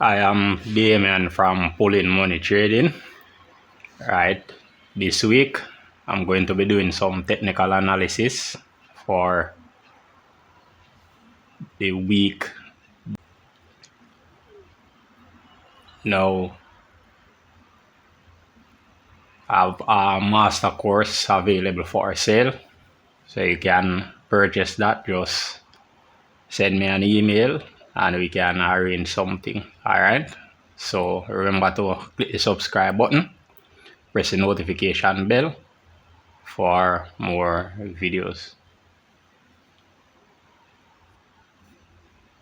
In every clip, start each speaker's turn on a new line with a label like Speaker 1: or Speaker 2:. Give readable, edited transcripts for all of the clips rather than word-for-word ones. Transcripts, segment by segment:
Speaker 1: I am Damien from Pulling Money Trading. Right, this week I'm going to be doing some technical analysis for the week. Now, I have a master course available for sale, so you can purchase that. Just send me an email and we can arrange something. All right, so remember to click the subscribe button, press the notification bell for more videos.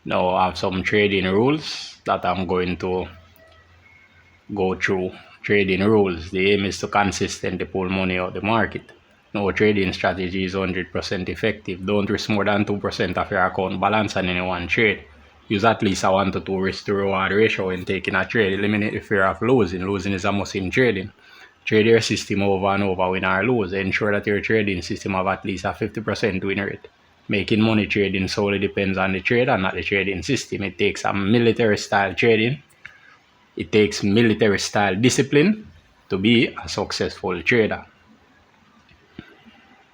Speaker 1: Now I have some trading rules that I'm going to go through. Trading rules. The aim is to consistently pull money out the market. No trading strategy is 100% effective. Don't risk more than 2% of your account balance on any one trade. Use at least a 1 to 2 risk to reward ratio when taking a trade. Eliminate the fear of losing. Losing is a must in trading. Trade your system over and over, win or lose. Ensure that your trading system have at least a 50% win rate. Making money trading solely depends on the trade and not the trading system. It takes a military style trading. It takes military style discipline to be a successful trader.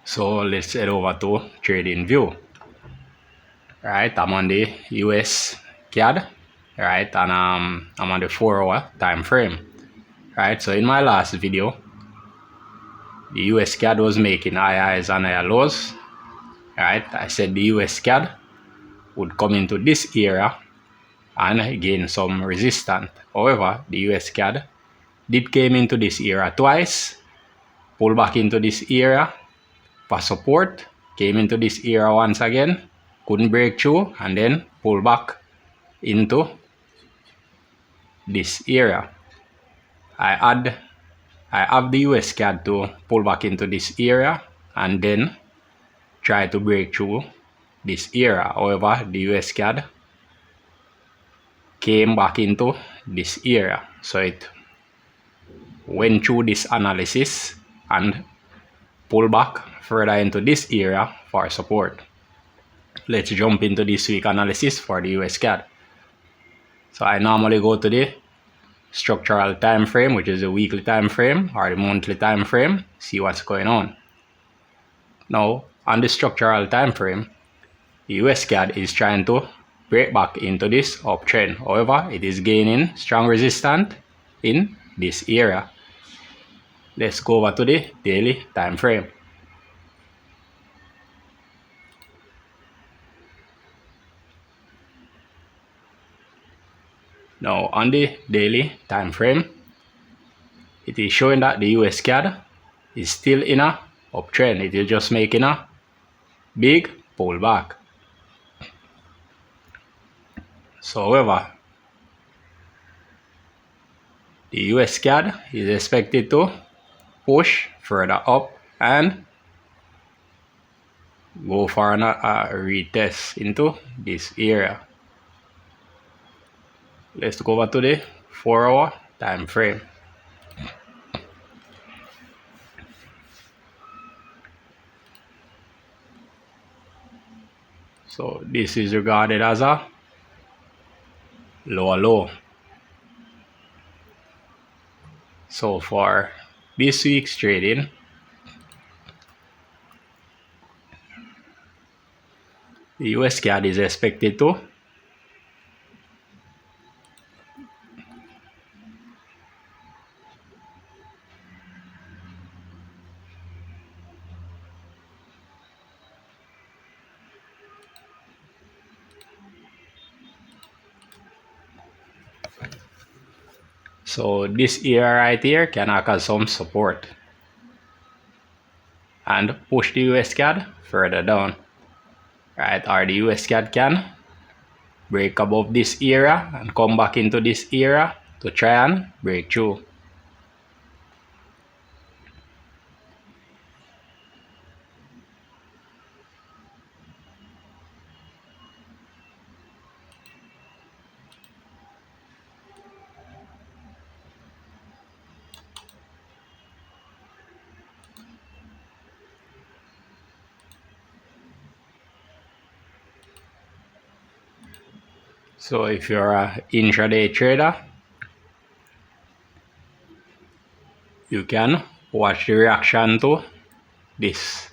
Speaker 1: So let's head over to trading view. Right, I'm on the US CAD, right, and I'm on the 4-hour time frame. Right, so in my last video, the US CAD was making high highs and high lows. Right, I said the US CAD would come into this area and gain some resistance. However, the US CAD did came into this area twice, pull back into this area for support, came into this area once again, couldn't break through, and then pull back into this area. I have the US CAD to pull back into this area and then try to break through this area. However, the US CAD came back into this area, so it went through this analysis and pull back further into this area for support. Let's jump into this week analysis for the US CAD. So I normally go to the structural time frame, which is the weekly time frame or the monthly time frame, see what's going on. Now on the structural time frame, the US CAD is trying to break back into this uptrend. However, it is gaining strong resistance in this area. Let's go over to the daily time frame. Now on the daily time frame, it is showing that the US CAD is still in a uptrend. It is just making a big pullback. So however, the US CAD is expected to push further up and go for a retest into this area. Let's go over to the 4-hour time frame. So this is regarded as a lower low. So for this week's trading, the US CAD is expected to so this area right here can act as some support and push the US CAD further down. Right, or the US CAD can break above this area and come back into this area to try and break through. So if you're a intraday trader, you can watch the reaction to this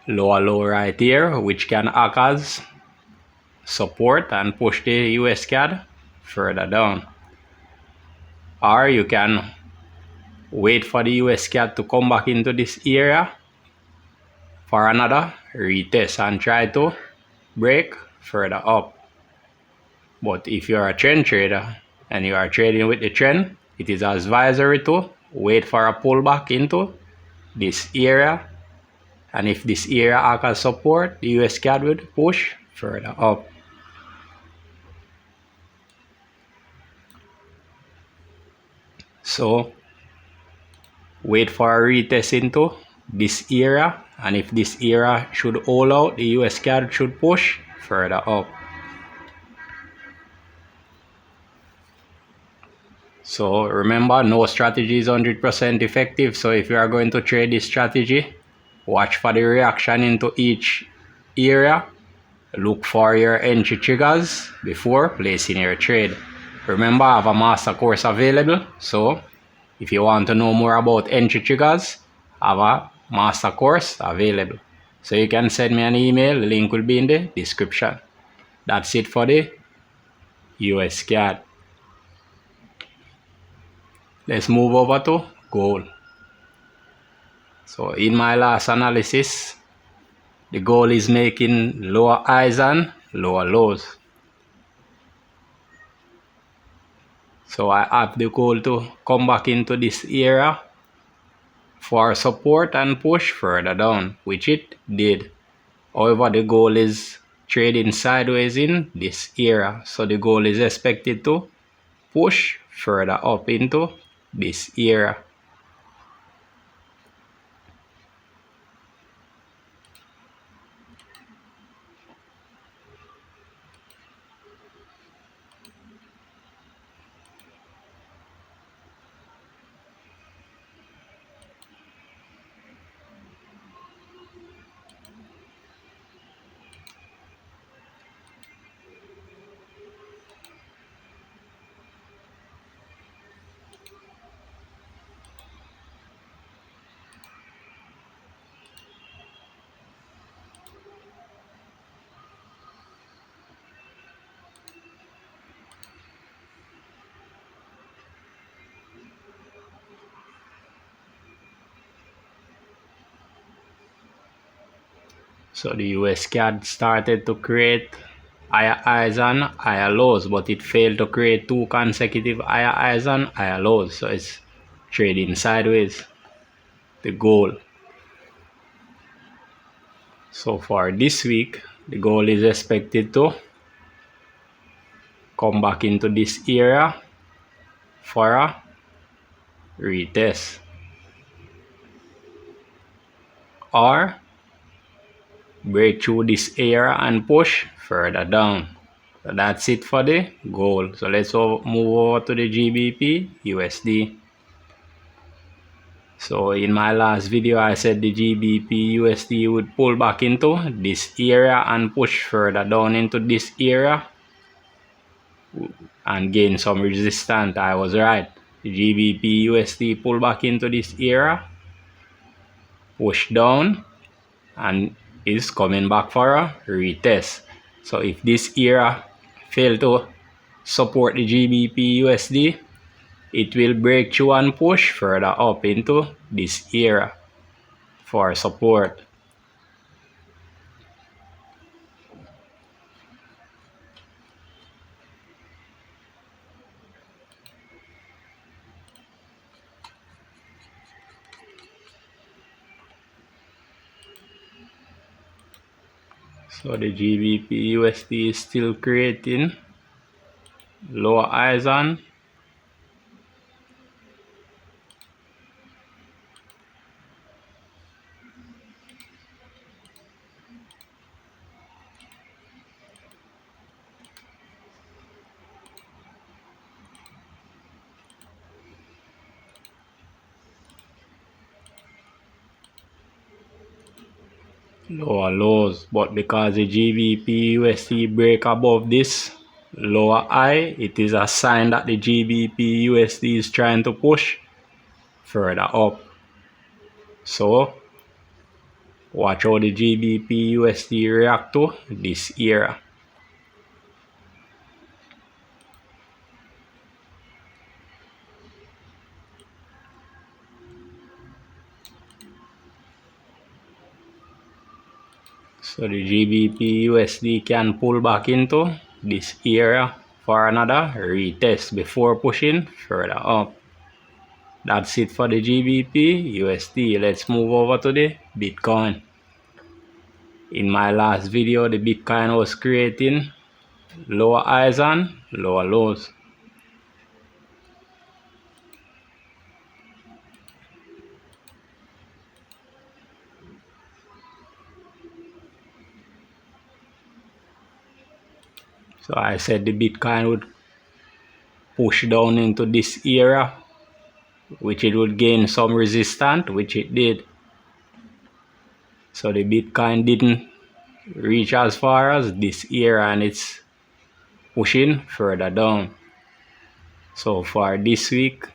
Speaker 1: lower low right here, which can act as support and push the USCAD further down. Or you can wait for the USCAD to come back into this area for another retest and try to break further up. But if you're a trend trader and you are trading with the trend, it is advisory to wait for a pullback into this area, and if this area acts as support, the USCAD would push further up. So wait for a retest into this area, and if this area should hold out, the USCAD should push further up. So remember, no strategy is 100% effective. So if you are going to trade this strategy, watch for the reaction into each area. Look for your entry triggers before placing your trade. Remember, I have a master course available. So if you want to know more about entry triggers, I have a master course available. So you can send me an email. The link will be in the description. That's it for the USCAD. Let's move over to gold. So in my last analysis, the gold is making lower highs and lower lows. So I have the gold to come back into this area for support and push further down, which it did. However, the gold is trading sideways in this area. So the gold is expected to push further up into this area. So the USCAD started to create higher highs and higher lows, but it failed to create two consecutive higher highs and higher lows. So it's trading sideways, the gold. So for this week, the gold is expected to come back into this area for a retest, or break through this area and push further down. So that's it for the gold. So let's move over to the GBP USD. So in my last video, I said the GBP USD would pull back into this area and push further down into this area and gain some resistance. I was right. The GBP USD pull back into this area, push down, and is coming back for a retest. So if this area fail to support the GBP USD, it will break through and push further up into this area for support. So the GBP USD is still creating lower highs and lower lows, but because the GBP USD break above this lower high, it is a sign that the GBP USD is trying to push further up. So watch how the GBP USD react to this area. So the GBP USD can pull back into this area for another retest before pushing further up. That's it for the GBP USD. Let's move over to the Bitcoin. In my last video, the Bitcoin was creating lower highs and lower lows. So I said the Bitcoin would push down into this area, which it would gain some resistance, which it did. So the Bitcoin didn't reach as far as this area and it's pushing further down. So for this week,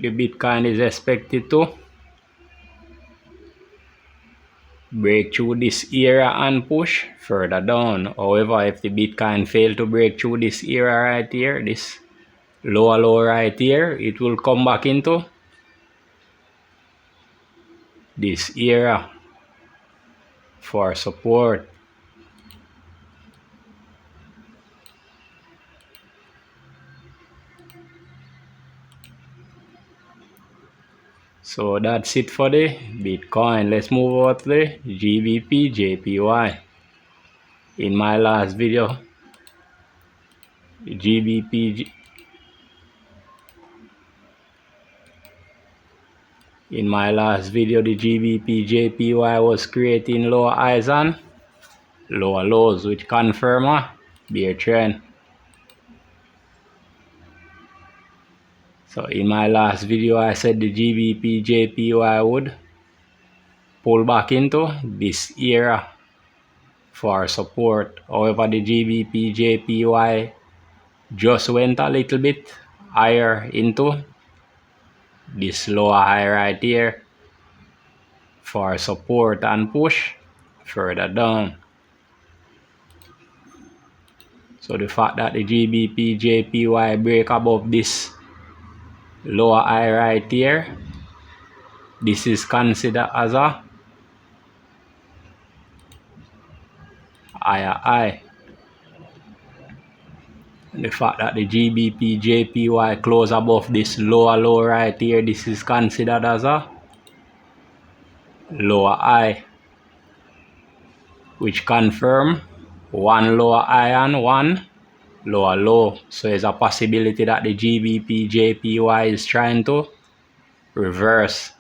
Speaker 1: the Bitcoin is expected to break through this area and push further down. However, if the Bitcoin fail to break through this area right here, this lower low right here, it will come back into this area for support. So that's it for the Bitcoin. Let's move over to the GBP JPY. In my last video, the GBP JPY was creating lower highs and lower lows, which confirm a bear trend. So in my last video, I said the GBP JPY would pull back into this area for support. However, the GBP JPY just went a little bit higher into this lower high right here for support and push further down. So the fact that the GBP JPY break above this lower high right here, this is considered as a higher high. And the fact that the GBP JPY close above this lower low right here, this is considered as a lower high, which confirm one lower high and one lower low. So there's a possibility that the GBP JPY is trying to reverse.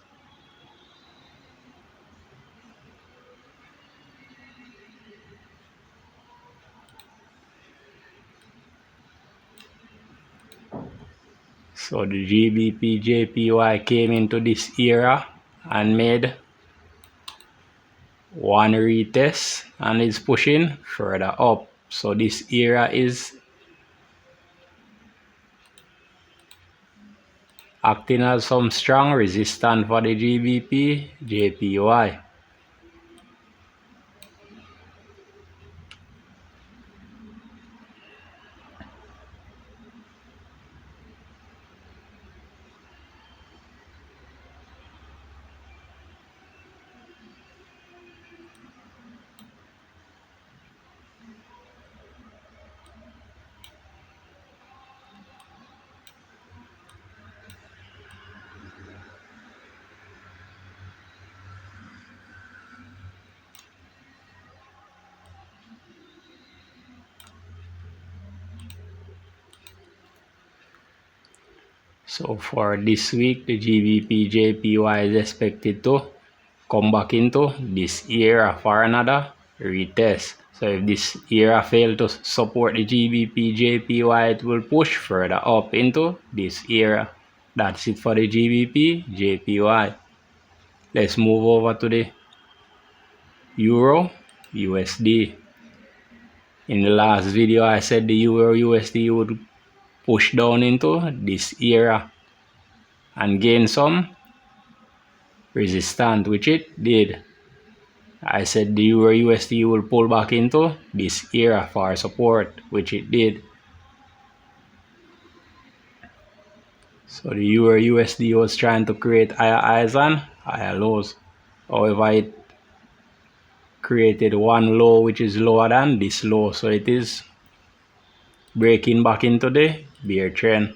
Speaker 1: So the GBP JPY came into this area and made one retest and is pushing further up. So this area is acting as some strong resistance for the GBP JPY. So for this week, the GBP JPY is expected to come back into this area for another retest. So if this area fail to support the GBP JPY, it will push further up into this area. That's it for the GBP JPY. Let's move over to the Euro USD. In the last video, I said the Euro USD would push down into this area and gain some resistance, which it did. I said the Euro USD will pull back into this area for support, which it did. So the Euro USD was trying to create higher highs and higher lows. However, it created one low which is lower than this low. So it is breaking back into the bear trend.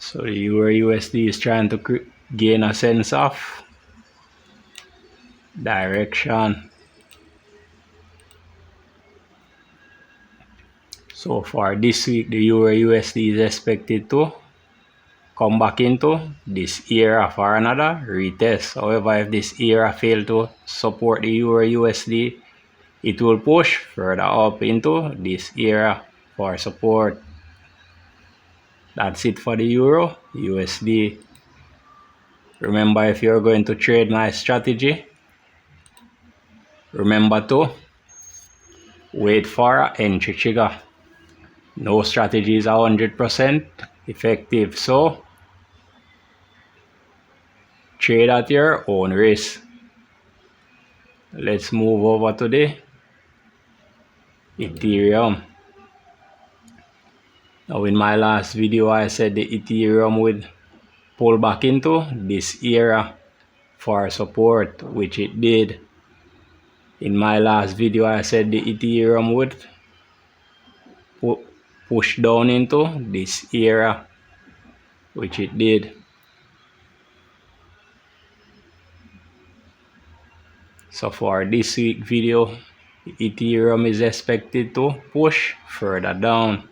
Speaker 1: So the Euro USD is trying to gain a sense of direction. So far this week, the Euro USD is expected to come back into this area for another retest. However, if this area fail to support the Euro USD, it will push further up into this area for support. That's it for the Euro USD. Remember, if you're going to trade my strategy, remember to wait for an entry trigger. No strategy is 100% effective, so trade at your own risk. Let's move over to the Ethereum. Now, in my last video, I said the Ethereum would pull back into this area for support, which it did. In my last video, I said the Ethereum would push down into this area, which it did. So for this week video, Ethereum is expected to push further down,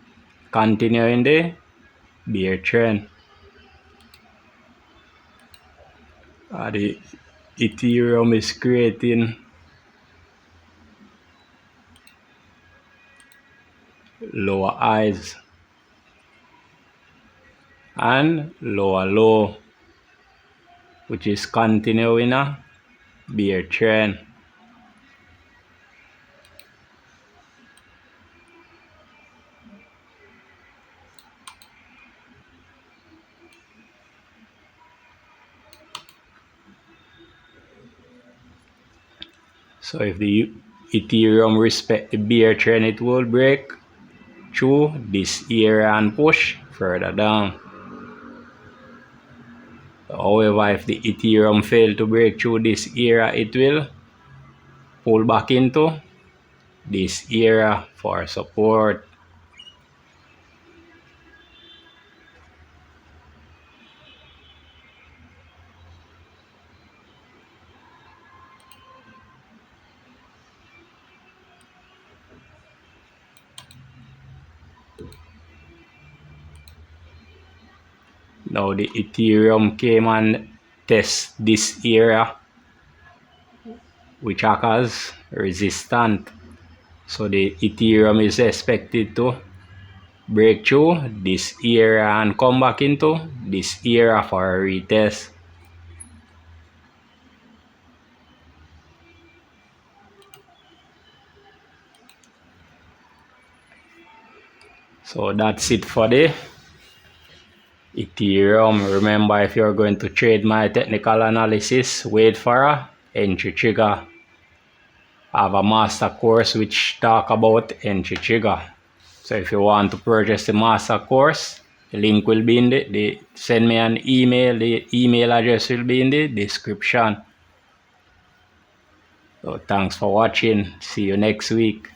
Speaker 1: continuing the bear trend. The Ethereum is creating lower highs and lower low, which is continuing a bear trend. So if the Ethereum respect the bear trend, it will break through this area and push further down. However, if the Ethereum fail to break through this area, it will pull back into this area for support. Now the Ethereum came and test this area, which acts as resistant. So the Ethereum is expected to break through this area and come back into this area for a retest. So that's it for the Ethereum. Remember, if you're going to trade my technical analysis, wait for a entry trigger. I have a master course which talk about entry trigger. So if you want to purchase the master course, The link will be in send me an email. The email address will be in the description. So thanks for watching. See you next week.